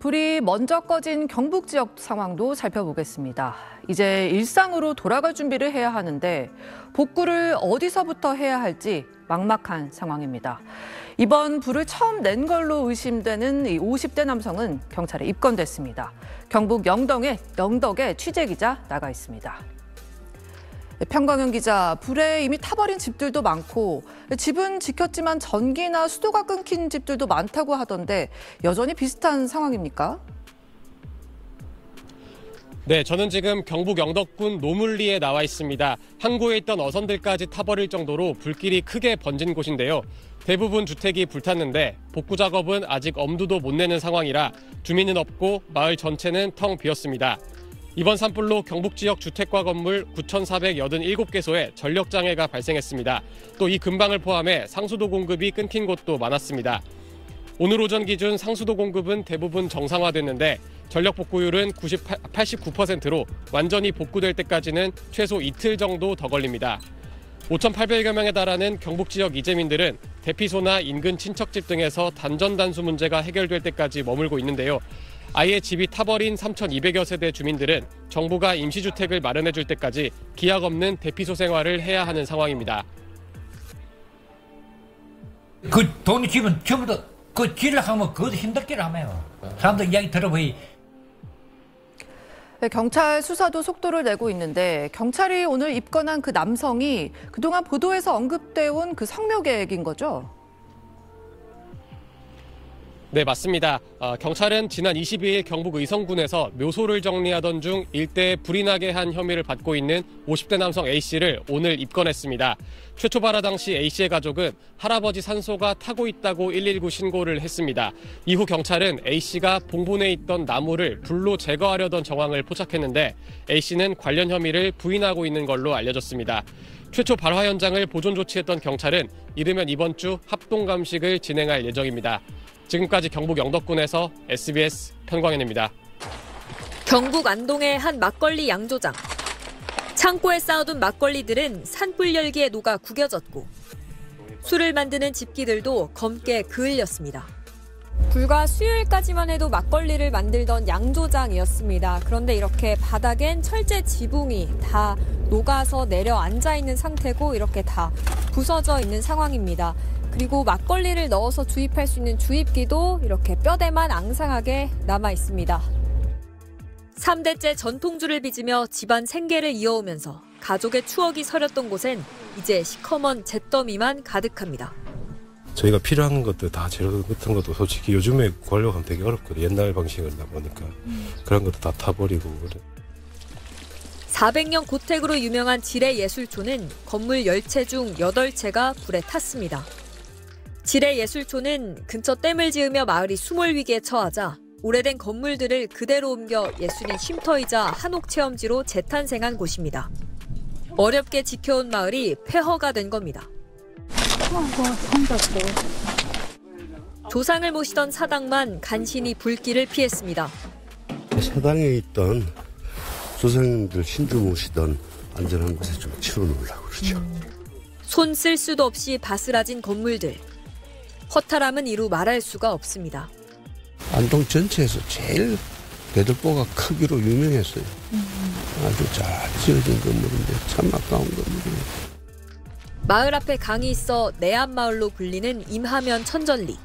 불이 먼저 꺼진 경북 지역 상황도 살펴보겠습니다. 이제 일상으로 돌아갈 준비를 해야 하는데 복구를 어디서부터 해야 할지 막막한 상황입니다. 이번 불을 처음 낸 걸로 의심되는 이 50대 남성은 경찰에 입건됐습니다. 경북 영덕에 취재기자 나가 있습니다. 평광현 기자, 불에 이미 타버린 집들도 많고 집은 지켰지만 전기나 수도가 끊긴 집들도 많다고 하던데 여전히 비슷한 상황입니까? 네, 저는 지금 경북 영덕군 노물리에 나와 있습니다. 항구에 있던 어선들까지 타버릴 정도로 불길이 크게 번진 곳인데요. 대부분 주택이 불탔는데 복구 작업은 아직 엄두도 못 내는 상황이라 주민은 없고 마을 전체는 텅 비었습니다. 이번 산불로 경북 지역 주택과 건물 9,487개소에 전력장애가 발생했습니다. 또 이 근방을 포함해 상수도 공급이 끊긴 곳도 많았습니다. 오늘 오전 기준 상수도 공급은 대부분 정상화됐는데 전력 복구율은 89%로 완전히 복구될 때까지는 최소 이틀 정도 더 걸립니다. 5,800여 명에 달하는 경북 지역 이재민들은 대피소나 인근 친척집 등에서 단전단수 문제가 해결될 때까지 머물고 있는데요. 아예 집이 타버린 3,200여 세대 주민들은 정부가 임시주택을 마련해 줄 때까지 기약 없는 대피소 생활을 해야 하는 상황입니다. 그 돈이 기면 전부 다 그 지으려면 그것도 힘들기라며요. 사람들 이야기 들어보이. 경찰 수사도 속도를 내고 있는데 경찰이 오늘 입건한 그 남성이 그동안 보도에서 언급돼 온 그 성묘객인 거죠? 네, 맞습니다. 경찰은 지난 22일 경북 의성군에서 묘소를 정리하던 중 일대에 불이 나게 한 혐의를 받고 있는 50대 남성 A씨를 오늘 입건했습니다. 최초 발화 당시 A씨의 가족은 할아버지 산소가 타고 있다고 119 신고를 했습니다. 이후 경찰은 A씨가 봉분에 있던 나무를 불로 제거하려던 정황을 포착했는데 A씨는 관련 혐의를 부인하고 있는 걸로 알려졌습니다. 최초 발화 현장을 보존 조치했던 경찰은 이르면 이번 주 합동 감식을 진행할 예정입니다. 지금까지 경북 영덕군에서 SBS 편광현입니다. 경북 안동의 한 막걸리 양조장. 창고에 쌓아둔 막걸리들은 산불 열기에 녹아 구겨졌고 술을 만드는 집기들도 검게 그을렸습니다. 불과 수요일까지만 해도 막걸리를 만들던 양조장이었습니다. 그런데 이렇게 바닥엔 철제 지붕이 다 녹아서 내려앉아 있는 상태고 이렇게 다 부서져 있는 상황입니다. 그리고 막걸리를 넣어서 주입할 수 있는 주입기도 이렇게 뼈대만 앙상하게 남아 있습니다. 3대째 전통주를 빚으며 집안 생계를 이어오면서 가족의 추억이 서렸던 곳엔 이제 시커먼 잿더미만 가득합니다. 저희가 필요한 것들 다 재료 같은 것도 솔직히 요즘에 구하려고 하면 되게 어렵거든요. 옛날 방식이다 보니까 그런 것도 다 타버리고 그래. 400년 고택으로 유명한 지뢰예술촌은 건물 10채 중 8채가 불에 탔습니다. 지뢰예술촌은 근처 댐을 지으며 마을이 수몰 위기에 처하자 오래된 건물들을 그대로 옮겨 예술인 쉼터이자 한옥체험지로 재탄생한 곳입니다. 어렵게 지켜온 마을이 폐허가 된 겁니다. 조상을 모시던 사당만 간신히 불길을 피했습니다. 사당에 있던 조상님들 신들 모시던 안전한 곳에 좀 치워놓으려고 그러죠. 손 쓸 수도 없이 바스라진 건물들. 허탈함은 이루 말할 수가 없습니다. 안동 전체에서 제일 대들보가 크기로 유명했어요. 아주 잘 지어진 건물인데 참 아까운 건물이에요. 마을 앞에 강이 있어 내암마을로 불리는 임하면 천전리.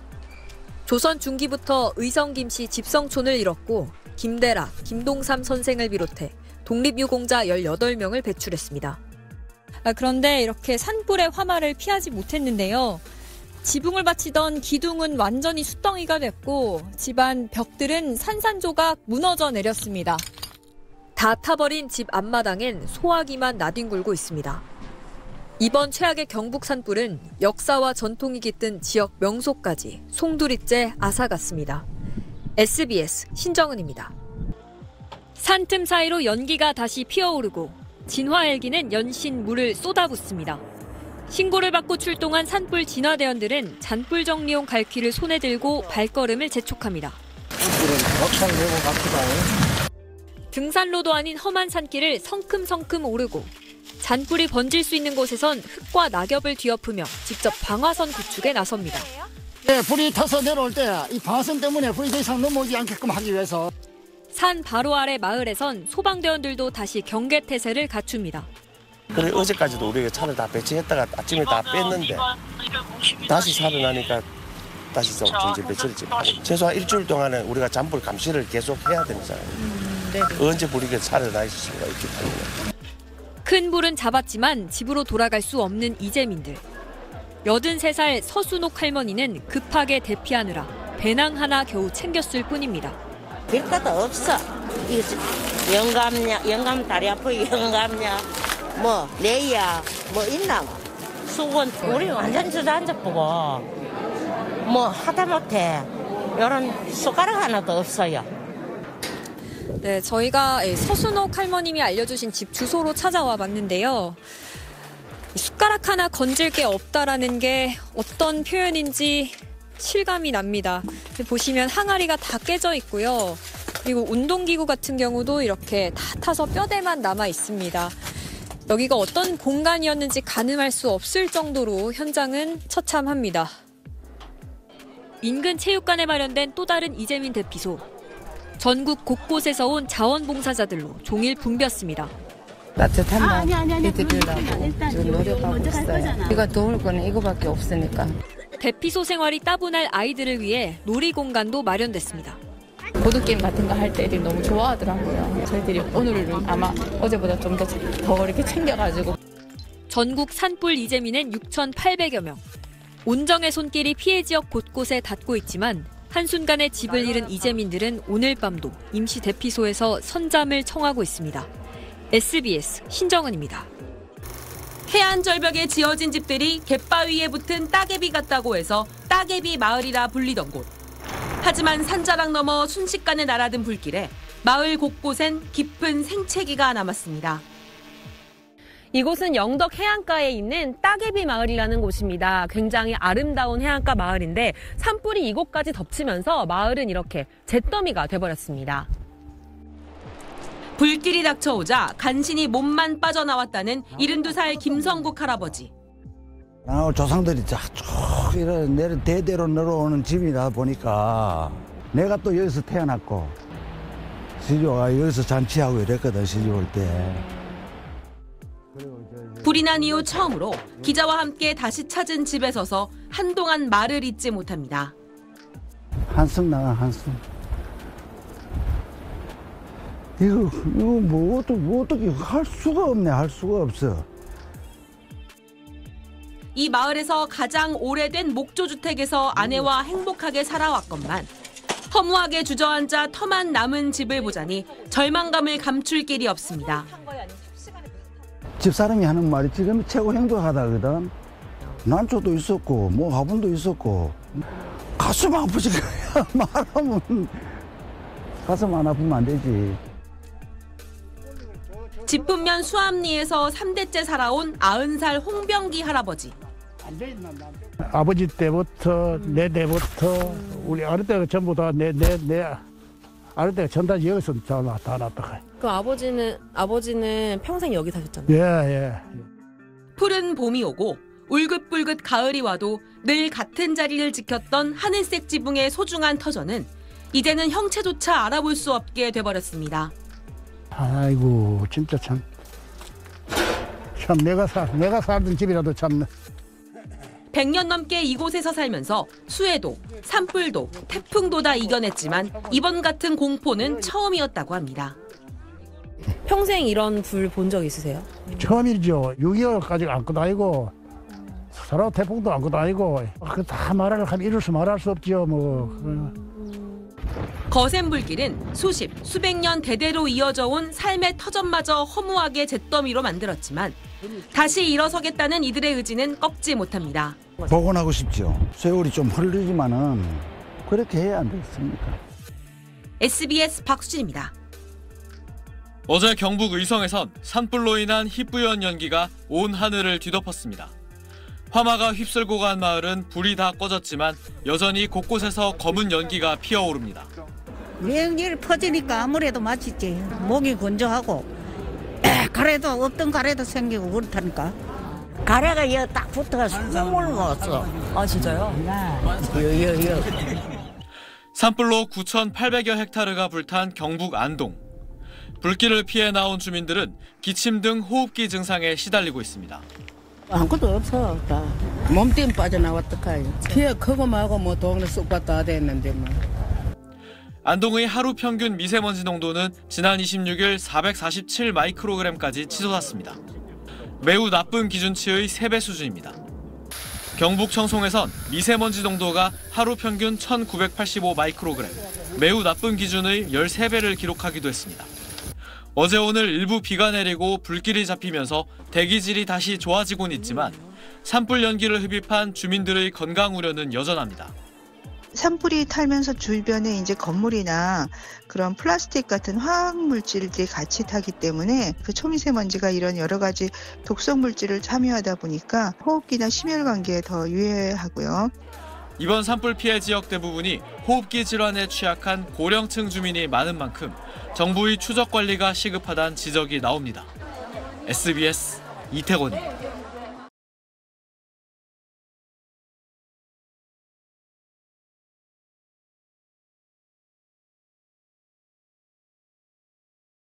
조선 중기부터 의성김씨 집성촌을 잃었고 김대락, 김동삼 선생을 비롯해 독립유공자 18명을 배출했습니다. 그런데 이렇게 산불의 화마를 피하지 못했는데요. 지붕을 받치던 기둥은 완전히 숯덩이가 됐고 집안 벽들은 산산조각 무너져 내렸습니다. 다 타버린 집 앞마당엔 소화기만 나뒹굴고 있습니다. 이번 최악의 경북 산불은 역사와 전통이 깃든 지역 명소까지 송두리째 앗아갔습니다. SBS 신정은입니다. 산틈 사이로 연기가 다시 피어오르고 진화 헬기는 연신 물을 쏟아붓습니다. 신고를 받고 출동한 산불 진화대원들은 잔불 정리용 갈퀴를 손에 들고 발걸음을 재촉합니다. 등산로도 아닌 험한 산길을 성큼성큼 오르고 잔불이 번질 수 있는 곳에선 흙과 낙엽을 뒤엎으며 직접 방화선 구축에 나섭니다. 네, 불이 타서 내려올 때 이 방아선 때문에 불이 더 이상 넘어오지 않게끔 하기 위해서 산 바로 아래 마을에선 소방대원들도 다시 경계 태세를 갖춥니다. 그래 어제까지도 우리가 차를 다 배치했다가 아침에 다 뺐는데 다시 살아나니까 다시 좀 전제 배치를 하고 최소한 일주일 동안은 우리가 잔불 감시를 계속 해야 되잖아요. 언제 불이 살아나 있을 수가 있기 때문에. 큰 불은 잡았지만 집으로 돌아갈 수 없는 이재민들. 83살 서순옥 할머니는 급하게 대피하느라 배낭 하나 겨우 챙겼을 뿐입니다. 별것도 없어. 영감 다리 아프고 영감냐 뭐 레이야 뭐 있나 수건 우리 완전 주저앉아보고 뭐 하다못해 이런 숟가락 하나도 없어요. 네, 저희가 서순옥 할머님이 알려주신 집 주소로 찾아와 봤는데요. 숟가락 하나 건질 게 없다라는 게 어떤 표현인지 실감이 납니다. 보시면 항아리가 다 깨져 있고요. 그리고 운동기구 같은 경우도 이렇게 다 타서 뼈대만 남아 있습니다. 여기가 어떤 공간이었는지 가늠할 수 없을 정도로 현장은 처참합니다. 인근 체육관에 마련된 또 다른 이재민 대피소. 전국 곳곳에서 온 자원봉사자들로 종일 붐볐습니다. 따뜻한 날 해드리려고 좀 노력하고 있어요. 우리가 도울 거는 이거밖에 없으니까. 대피소 생활이 따분할 아이들을 위해 놀이공간도 마련됐습니다. 보드게임 같은 거 할 때 애들이 너무 좋아하더라고요. 저희들이 오늘은 아마 어제보다 좀 더 이렇게 챙겨가지고. 전국 산불 이재민은 6,800여 명. 온정의 손길이 피해 지역 곳곳에 닿고 있지만 한순간에 집을 잃은 이재민들은 오늘 밤도 임시 대피소에서 선잠을 청하고 있습니다. SBS 신정은입니다. 해안 절벽에 지어진 집들이 갯바위에 붙은 따개비 같다고 해서 따개비 마을이라 불리던 곳. 하지만 산자락 넘어 순식간에 날아든 불길에 마을 곳곳엔 깊은 생채기가 남았습니다. 이곳은 영덕 해안가에 있는 따개비 마을이라는 곳입니다. 굉장히 아름다운 해안가 마을인데 산불이 이곳까지 덮치면서 마을은 이렇게 잿더미가 돼버렸습니다. 불길이 닥쳐오자 간신히 몸만 빠져나왔다는 72살 김성국 할아버지. 조상들이 쭉 이런 대대로 내려오는 집이다 보니까 내가 또 여기서 태어났고 시조가 여기서 잔치하고 이랬거든, 시집 올 때. 불이 난 이후 처음으로 기자와 함께 다시 찾은 집에 서서 한동안 말을 잇지 못합니다. 한숨 나가 한숨. 이거 뭐 어떻게 할 수가 없네, 할 수가 없어. 이 마을에서 가장 오래된 목조주택에서 아내와 행복하게 살아왔건만 허무하게 주저앉아 터만 남은 집을 보자니 절망감을 감출 길이 없습니다. 집사람이 하는 말이 지금 최고 행복하다거든. 난초도 있었고 뭐 화분도 있었고 가슴 아프지 그래야 말하면 가슴 안 아프면 안 되지. 지풍면 수암리에서 3대째 살아온 90살 홍병기 할아버지. 아버지 때부터 내 때부터 우리 어릴 때가 전부 다 내 어릴 때가 전다 여기서 다 났다. 그 아버지는 평생 여기 사셨잖아요. 예. 푸른 봄이 오고 울긋불긋 가을이 와도 늘 같은 자리를 지켰던 하늘색 지붕의 소중한 터전은 이제는 형체조차 알아볼 수 없게 돼버렸습니다. 아이고 진짜 참 내가 살던 집이라도 참. 100년 넘게 이곳에서 살면서 수해도, 산불도, 태풍도 다 이겨냈지만 이번 같은 공포는 처음이었다고 합니다. 평생 이런 불 본 적 있으세요? 처음이죠. 6.25까지 안고 다니고 서로 태풍도 안고 다니고 그 다 말하면 이룰 수 말할 수 없죠. 뭐. 거센 불길은 수백 년 대대로 이어져 온 삶의 터전마저 허무하게 잿더미로 만들었지만 다시 일어서겠다는 이들의 의지는 꺾지 못합니다. 복원하고 싶죠. 세월이 좀 흐르지만은 그렇게 해야 안 되겠습니까? SBS 박수진입니다. 어제 경북 의성에선 산불로 인한 희뿌연 연기가 온 하늘을 뒤덮었습니다. 화마가 휩쓸고 간 마을은 불이 다 꺼졌지만 여전히 곳곳에서 검은 연기가 피어오릅니다. 일 퍼지니까 아무래도 맛있지. 목이 건조하고 가래도 없던 가래도 생기고 그렇다니까. 가래가 여기 딱 붙어서 숨을 못 써. 아, 진짜요? 여. 산불로 9,800여 헥타르가 불탄 경북 안동. 불길을 피해 나온 주민들은 기침 등 호흡기 증상에 시달리고 있습니다. 아무것도 없어. 다 몸뚱이 빠져나왔다 카이. 키가 크고 말고 뭐 동네 쑥 갔다 됐는데 뭐. 안동의 하루 평균 미세먼지 농도는 지난 26일 447 마이크로그램까지 치솟았습니다. 매우 나쁜 기준치의 3배 수준입니다. 경북 청송에선 미세먼지 농도가 하루 평균 1985 마이크로그램, 매우 나쁜 기준의 13배를 기록하기도 했습니다. 어제 오늘 일부 비가 내리고 불길이 잡히면서 대기질이 다시 좋아지곤 있지만 산불 연기를 흡입한 주민들의 건강 우려는 여전합니다. 산불이 타면서 주변에 이제 건물이나 그런 플라스틱 같은 화학 물질들이 같이 타기 때문에 그 초미세먼지가 이런 여러 가지 독성 물질을 참여하다 보니까 호흡기나 심혈관계에 더 유해하고요. 이번 산불 피해 지역 대부분이 호흡기 질환에 취약한 고령층 주민이 많은 만큼 정부의 추적 관리가 시급하다는 지적이 나옵니다. SBS 이태곤입니다.